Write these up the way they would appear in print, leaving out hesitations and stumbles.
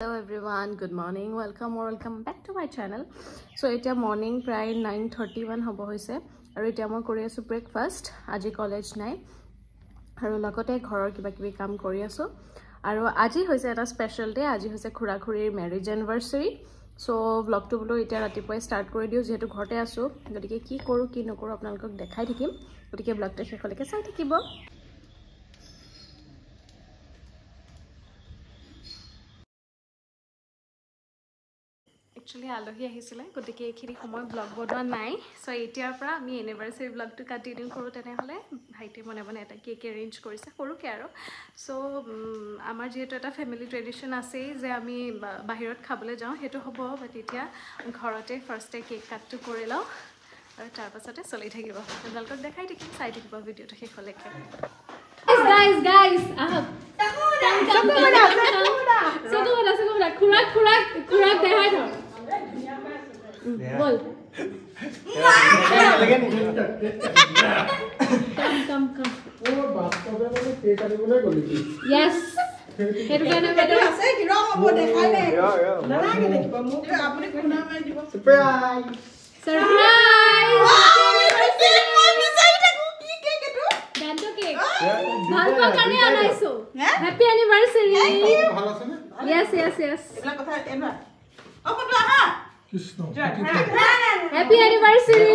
Hello everyone, good morning, welcome back to my channel. So it's morning প্ৰায় 9:31 হ'ব হৈছে আৰু এতিয়া মই কৰি আছো ব্ৰেকফাষ্ট. আজি কলেজ নাই আৰু লগতে ঘৰৰ কিবা কিবি কাম কৰি আছো আৰু আজি হৈছে এটা স্পেশাল ডে. আজি হৈছে খুৰাখুৰীৰ ম্যাৰেজ এনিভাৰ্সাৰি. সো ব্লগটো বলো এতিয়া ৰাতিপুৱাই ষ্টাৰ্ট কৰি দিও যেহেতু ঘৰতে আছো. গতিকে কি কৰো কি নকৰো আপোনালোকক দেখাই থাকিম. গতিকে ব্লগটো শেষলৈকে চাই থাকিব. Actually, আলহী আহিছিলে গতিকে এইখিনি সময় ব্লগ বনোৱা নাই. সো এতিয়াৰ পৰা আমি এনিভাৰ্সাৰি ব্লগটো কন্টিনিউ কৰো. তেনেহলে ভাইটি মনে মনে এটা কেক এৰেঞ্জ কৰিছে সৰুকে আৰু. সো আমাৰ যেহেতু এটা ফ্যামিলি ট্ৰেডিশন আছে যে আমি বাহিৰত খাবলৈ যাওঁ, হেতু হ'ব বাট এতিয়া ঘৰতে ফাৰ্ষ্টে কেক কাটটো কৰি লওঁ আৰু তাৰ পাছতে চলি থাকিব. আপোনালোকক দেখাই থাকিম, চাই থাকিব ভিডিঅ'টো শেষলৈকে. Guys, খুৰাক দেখাই দিওঁ. Bol. Come. Oh, bathroom में तो केक आने बोले बोली. Yes. हेरु गाना बेटा আছে কি রং হবো দেখাই দে না না কে দেখিব মুখ আপনি কোনা মাই দিব সারপ্রাইজ কি কেক এটো ডান্টো কেক ভাল পাকারে আনাইছো হ্যাপি অ্যানিভার্সারি ভালো আছে না yes এগুলা কথা এবা ও কত আহা Krishna happy anniversary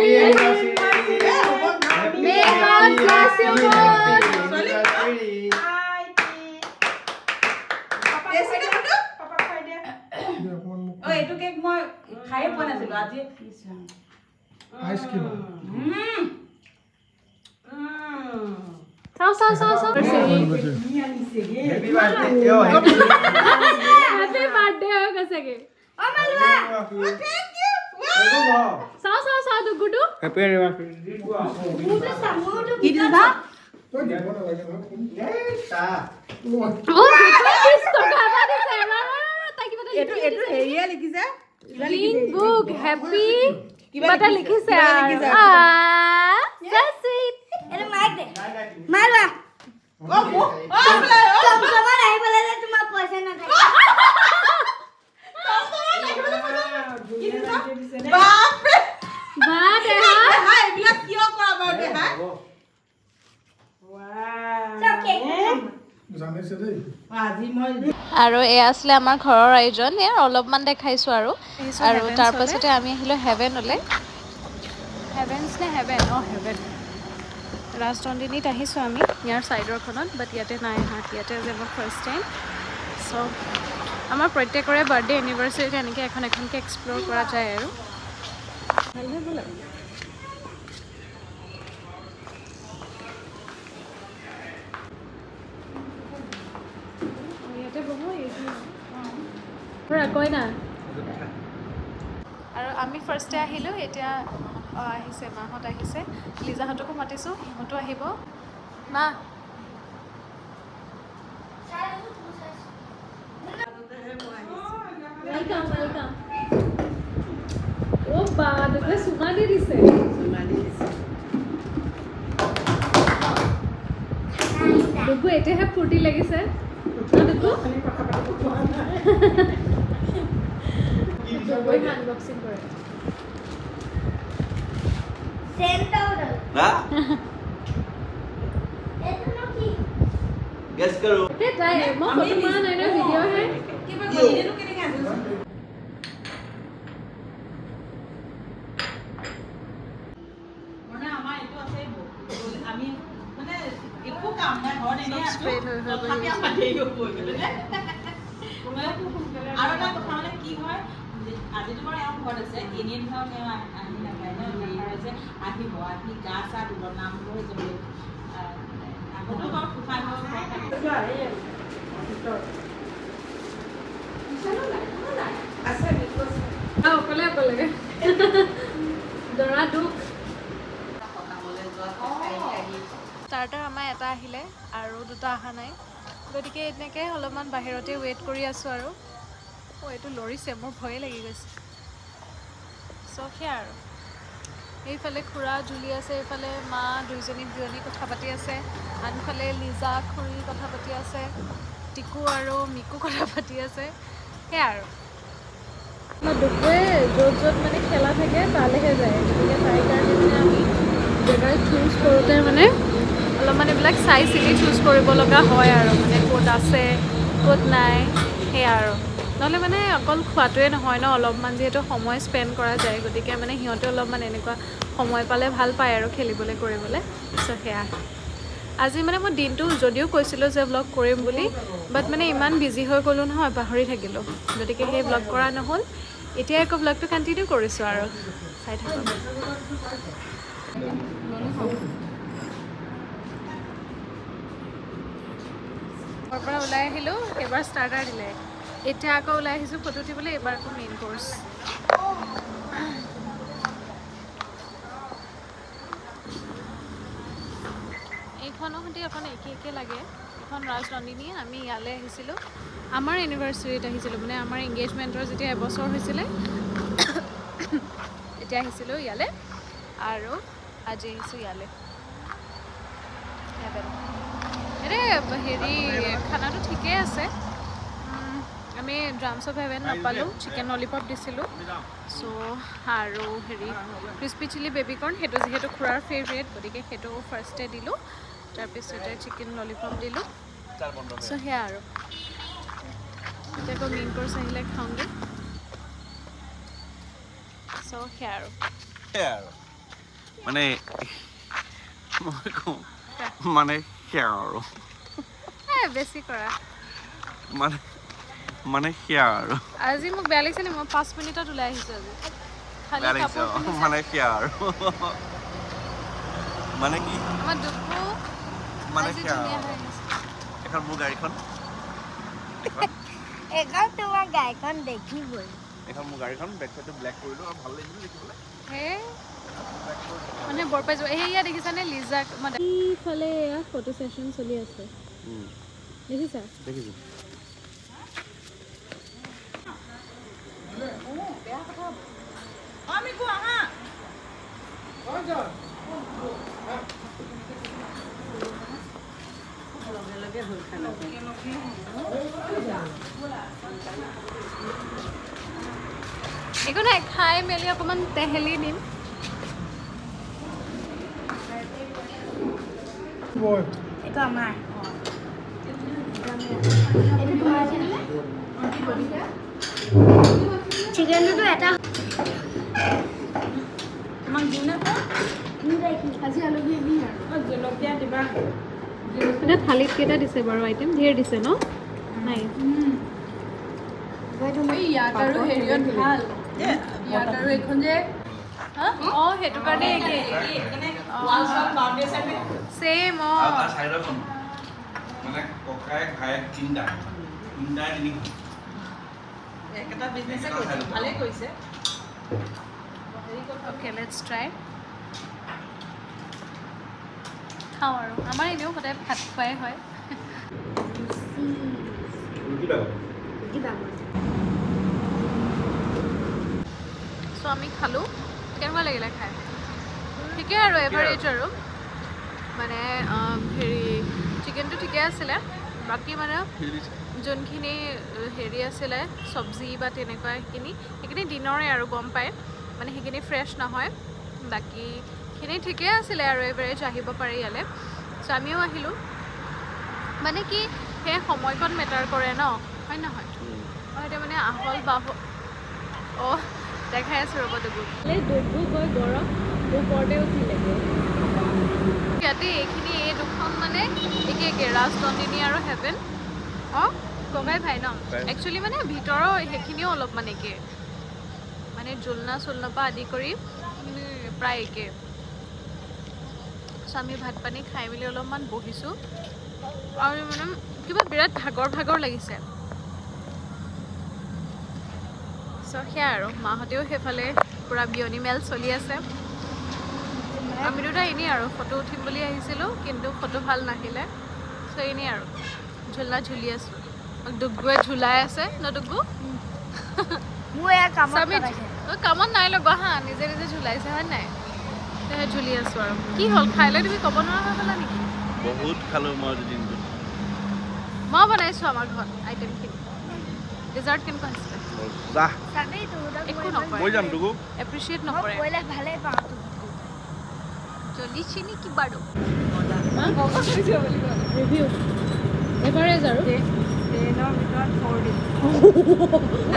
may God bless you ও এটো কেক মই খাই পোৱা নাছিলো আজি ice cream Sao Happy birthday yo happy birthday ho kasage oh malwa oh thank you wow sao do gudu happy anniversary gudu samudu kidu ba to debo na lage na ta oh kisto khaba dise na ta kiba eto heria likhise green book happy kiba likhise ah so sweet এরে মার দে মারবা ও তোমার আই বলে তোমার পয়সা না থাকে তোমার নাই বলে কি দিছা বাপ রে বাপ রে হাই এগুলা কিও কৰাবা দে হা ওয়াও সব কেক জানিছে দেই আজি মই আৰু এ আসলে আমাৰ ঘৰৰ আয়োজন ইয়াৰ অলপমান দেখাইছো আৰু তাৰ পাছতে আমি আহিলো হেভেনলে হেভেনস নে হেভেন ও হেভেন ৰাজনন্দিনীত আহিছো আমি ইয়াৰ সাইডৰখনত বাট ইয়াতে নাই হাত ইয়াতে যে মই ফাৰ্স্ট টাইম সো আমাৰ প্ৰত্যেকৰে বাৰ্থডে এনিভাৰ্সাৰি এনেকৈ এখনকে এক্সপ্লোৰ কৰা যায় আৰু ভালহে বলা ইয়াতে বহু কয় না আৰু আমি ফাৰ্স্টে আহিলো এতিয়া আহিছে মাহত আহিছে লিজাহতকো মাতিছো সিহঁতো আহিব মা ওয়েলকাম ও বা দেখলে সুমানি দিছে দেখো এতেহে ফুৰ্তি লাগিছে দেখো বই আনবক্সিং কৰে गेस करो ये ट्राई मैं फोटो बना नहीं ना वीडियो है कि मैं वीडियो के लिए कैसे মানে আমাৰ এটো আছে আমি মানে একো কাম নাই ঘৰ এনে আছো তথাপি আমাৰ দেৰি হৈ গ'ল নে আৰু এটা কথা মানে কি হয় আজি তোমাৰ এওঁ ঘৰত আছে এনে ধৰক এওঁ আহি নাপায় ন দেৰি হয় যে আহিব আহি গা চা দিব নাম লৈ যাব আগতো বাৰু ফুফাই আছে অকলে দৰা দুখ ষ্টাৰ্টাৰ আমাৰ এটা আহিলে আৰু দুটা অহা নাই গতিকে এনেকৈ অলপমান বাহিৰতে ৱেইট কৰি আছোঁ আৰু এইটো লৰিছে মোৰ ভয়ে লাগি গৈছে সো সেয়া আৰু এইফালে খুৰা জুলি আছে এইফালে মা দুইজনী বিয়নী কথা পাতি আছে আনফালে লিজা খুৰী কথা পাতি আছে টিকু আৰু মিকু কথা পাতি আছে সেয়া আৰু দুপৰীয়া য'ত য'ত মানে খেলা থাকে তালৈহে যায় গতিকে তাই কাৰণে মানে আমি জেগা চুজ কৰোঁতে মানে অলপমান এইবিলাক চাই চিতি চুজ কৰিব লগা হয় আৰু মানে ক'ত আছে ক'ত নাই সেয়া আৰু নহ'লে মানে অকল খোৱাটোৱে নহয় ন অলপমান যিহেতু সময় স্পেণ্ড কৰা যায় গতিকে মানে সিহঁতে অলপমান এনেকুৱা সময় পালে ভাল পায় আৰু খেলিবলৈ কৰিবলৈ চ' সেয়া আজি মানে মই দিনটো যদিও কৈছিলোঁ যে ব্লগ কৰিম বুলি বাট মানে ইমান বিজি হৈ গ'লোঁ নহয় পাহৰি থাকিলোঁ গতিকে সেই ব্লগ কৰা নহ'ল এতিয়া আকৌ ব্লগটো কণ্টিনিউ কৰিছোঁ আৰু চাই থাকক ঘৰৰ পৰা ওলাই আহিলোঁ এবাৰ ষ্টাৰ্টাৰ দিলে এতিয়া আকৌ ওলাই আহিছোঁ ফটো উঠিবলৈ এইবাৰ আকৌ মেইন কোৰ্চ এইখনৰ সৈতে অকণ একে লাগে এখন ৰাজনন্দিনী আমি ইয়ালৈ আহিছিলোঁ আমাৰ এনিভাৰ্চাৰীত আহিছিলোঁ মানে আমাৰ এংগেজমেণ্টৰ যেতিয়া এবছৰ হৈছিলে তেতিয়া আহিছিলোঁ ইয়ালৈ আৰু আজি আহিছোঁ ইয়ালৈ হেৰি খানাটো ঠিকেই আছে আমি ড্ৰামছ অফ হেভেন নাপালোঁ চিকেন ললিপপ দিছিলোঁ চ' আৰু হেৰি ক্ৰিস্পি চিলি বেবিকৰ্ণ সেইটো যিহেতু খুৰাৰ ফেভৰেট গতিকে সেইটো ফাৰ্ষ্টে দিলোঁ তাৰপিছতে চিকেন ললিপপ দিলোঁ চ' সেয়া আৰু এতিয়া আকৌ মেইন কোৰ্চ আহিলে খাওঁগৈ চ' সেয়া আৰু মানে মই কওঁ মানে সেয়া আৰু বেছি কৰা মানে সেয়া আৰু আজি মোক বেয়া লাগিছে নি মই 5 মিনিটত ওলাই আহিছোঁ আজি খালি কাপোৰ মানে সেয়া আৰু মানে কি আমাৰ দুখো মানে সেয়া এখন মোৰ গাড়ীখন এখন তোমাৰ গাড়ীখন দেখিবই এখন মোৰ গাড়ীখন বেক চাইডটো ব্লেক কৰিলোঁ আৰু ভাল লাগিছিল দেখিবলৈ হে মানে বৰপাই যোৱা এয়া দেখিছানে লিজাক ইফালে এয়া ফটো ছেশ্যন চলি আছে দেখিছা দেখিছোঁ একো নাই খাই মেলি অকণমান টেহেলি দিম এইটো আমাৰ চিকেনটো এটা আমাক দিওঁ নে আজি আলহী আহিম আৰু জলকীয়া দিবা এতিয়া থালিত কেইটা দিছে বাৰু আইটেম ধেৰ দিছে ন নাই ইয়াত আৰু হেৰিয়ত ভাল ইয়াত আৰু এইখন যে অঁ সেইটো কাৰণে ছেইম অঁ মানে ককাই ভায়েক তিনিটা একেটা বিজনেছে কৰিছে ভালেই কৰিছে অ'কে লেটছ ট্ৰাই খাওঁ আৰু আমাৰ এনেও সদায় ভাত খোৱাই হয় চ' আমি খালোঁ কেনেকুৱা লাগিলে খাই ঠিকেই আৰু এভাৰেজ আৰু মানে হেৰি চিকেনটো ঠিকে আছিলে বাকী মানে যোনখিনি হেৰি আছিলে চব্জি বা তেনেকুৱা সেইখিনি দিনৰে আৰু গম পায় মানে সেইখিনি ফ্ৰেছ নহয় বাকীখিনি ঠিকেই আছিলে আৰু এভাৰেজ আহিব পাৰে ইয়ালৈ চ' আমিও আহিলোঁ মানে কি সেই সময়কণ মেটাৰ কৰে ন হয় নহয় এতিয়া মানে আহল বাহল অঁ দেখাই আছোঁ ৰ'ব ডুবু গৈ গৰম ওপৰতে উঠিলেগৈ ইয়াতে এইখিনি এই দুখন মানে একে ৰাজনন্দিনী আৰু হেভেন অঁ ককাই ভাই ন একচুৱেলি মানে ভিতৰৰ সেইখিনিও অলপমান একে মানে জোলনা চোলনাৰ পৰা আদি কৰি প্ৰায় একে চ' আমি ভাত পানী খাই মেলি অলপমান বহিছোঁ আৰু মানে কিবা বিৰাট ভাগৰ লাগিছে চ' সেয়া আৰু মাহঁতেও সেইফালে পূৰা বিয়নী মেল চলি আছে আমি দুটা এনেই আৰু ফটো উঠিম বুলি আহিছিলোঁ কিন্তু ফটো ভাল নাহিলে চ' এনেই আৰু ঝুলনা ঝুলি আছোঁ ডুগুৱে ঝুলাই আছে ন ডুগু মোৰ এয়া কামত নাই লগা হা নিজে ঝুলাইছে হয় নাই তেহে ঝুলি আছোঁ আৰু কি হ'ল খাই লৈ তুমি ক'ব নোৱাৰা হৈ গ'লা নেকি বহুত খালোঁ মই দিনটো মই বনাইছোঁ আমাৰ ঘৰত আইটেমখিনি ডেজাৰ্ট কেনেকুৱা হৈছে যা চাবেই তো একো নকৰে মই যাম তোকো এপ্ৰিচিয়েট মই নকৰে কইলা ভালে পাওঁ তো চলিছে নেকি বাৰু ৰিভিউ এভাৰেজ আৰু ট্ৰেইনৰ ভিতৰত 4 দিন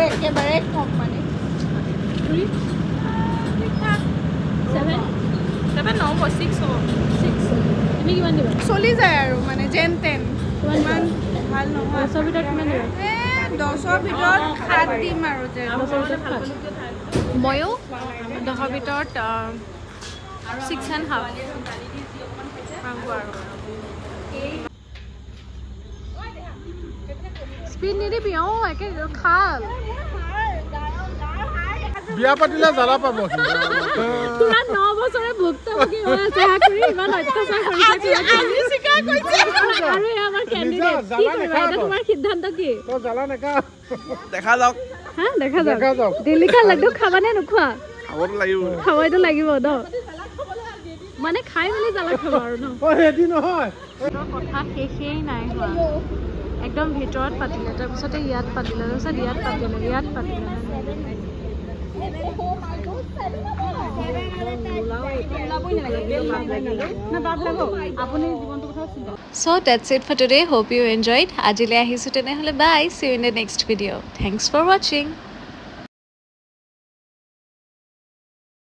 একেবাৰে কম মানে 7 নহ'ব 6 হ'ব 6 তুমি কিমান দিবা চলি যায় আৰু মানে যেন তেন কিমান ভাল নহয় 10ৰ ভিতৰত কিমান দিবা 10ৰ ভিতৰত 7 দিম আৰু যেন ময়ো 10ৰ ভিতৰত 6.5 স্পীড নিদিবি একে খাল বিয়া পাতিলে জ্বালা পাব তোমাৰ 9 বছৰে ভুক্তভোগী হৈ আছে কৰি ইমান অত্যাচাৰ কৰিছে আৰু আমাৰ কেণ্ডিডেট কি কৰিবা এটা তোমাৰ সিদ্ধান্ত কি তই জ্বালা নেকা দেখা যাওক হা দেখা যাওক দিল্লীকা লাড্ডু খাবা নে নোখোৱা খাবতো লাগিব খাবইতো লাগিব ন মানে খাই মেলি জ্বালা খাবা আৰু ন হেদি নহয় কথা শেষেই নাই হোৱা একদম ভিতৰত পাতিলে তাৰপিছতে ইয়াত পাতিলে তাৰপিছত ইয়াত পাতিলে So that's it for today. Hope you enjoyed. Ajile ahisu tenehole bye. See you in the next video. Thanks for watching.